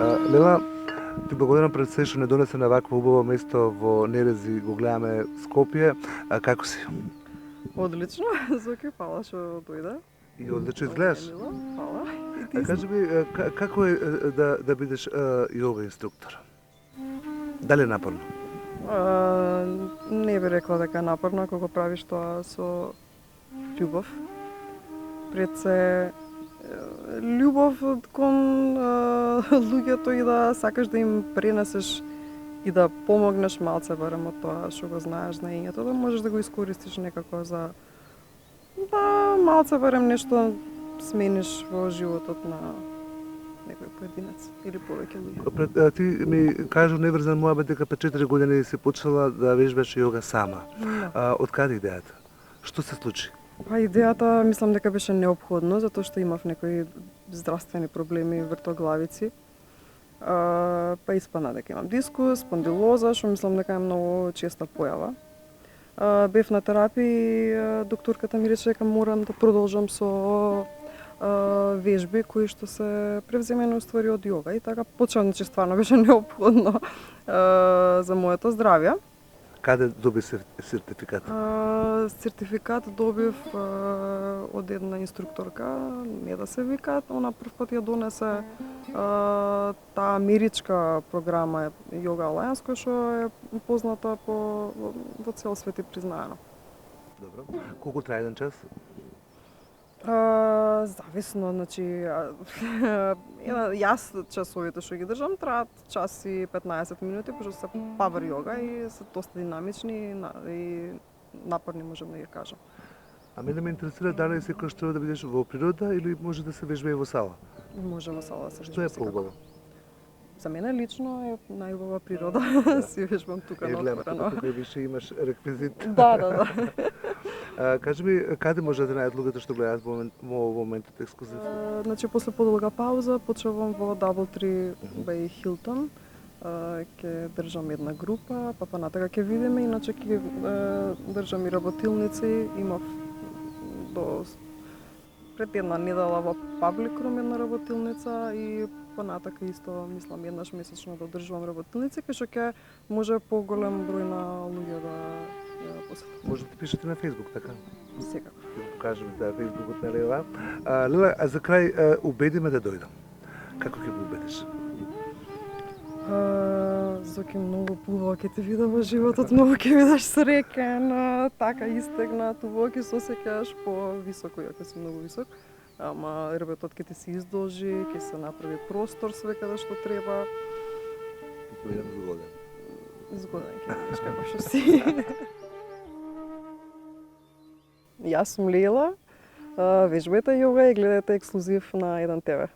Лела, ти благодарам пред се што не донесе на вакво убаво место во Нерези, го гледаме Скопје. Како си? Одлично, Зоки, фала што дојде. И одлично Многу ми е изгледаш. мило, фала. И ти Кажи ми, како е да бидеш јога инструктор? Дали е напорно? Не би рекла дека е напорно ако го правиш тоа со љубов. Пред се љубов кон луѓето и да сакаш да им пренесеш и да помогнеш малце барем од тоа што го знаеш знаењето, да можеш да го искористиш некако за да малце барем нешто смениш во животот на некој поединец или повеќе луѓе. Ти ми кажа неврзан мојабет дека пред 4 години си почнала да вежбаш јога сама. Да. Од каде идејата? Што се случи? Па идејата мислам дека беше неопходно затоа што имав некои здравствени проблеми, вртоглавици. Па испадна дека имам дискус, спондилоза, што мислам дека е многу честа појава. Бев на терапија и докторката ми рече дека морам да продолжам со вежби кои што се превземени уствари од јога и така почнав, значи стварно беше неопходно за моето здравје. Каде доби сертификат? Сертификат добив од една инструкторка, не да се вика, она првпат ја донесе таа америчка програма Yoga Alliance, која што е позната во цел свет и признаена. Добро. Колку трае еден час? Зависно, значи јас часовите што ги држам траат час и 15 минути, пошто се павер јога и се доста динамични и напорни можам да ги кажам. А мене ме интересира дали е секој што да бидеш во природа или може да се вежба и во сала? Може во сала да се Што е поубаво? За мене лично е најубава природа. Си вежбам тука на отворено. Тука више имаш реквизит. Да. Кажи ми, каде може да најдат луѓето што гледаат во моментот ексклузив? Значи, после подолга пауза, почнувам во Doubletree by Hilton. Ќе држам една група, па понатака ќе видиме, иначе ќе држам и работилници. Имав до пред една недела во Public Room една работилница и понатака исто, мислам, еднаш месечно да одржувам работилници, кај што ќе може поголем број на луѓе да ја посетат. Може да пишете на Facebook, така? Секако. Ќе го кажеме да Фейсбукот на Лела. Лела, а за крај убедиме да дојдам. Како ќе го убедиш? Зоки, многу убаво ќе те видам во животот, многу ќе бидеш среќен, така истегнат, убаво ќе се осеќаш повисоко, ја ќе си многу висок. Ама ребетот ќе ти се издолжи, ќе се направи простор све каде што треба. Ќе бидам зgodен. Згоден ќе бидеш како што си. Јас сум Лела, вежбајте јога и гледајте ексклузив на 1 ТВ.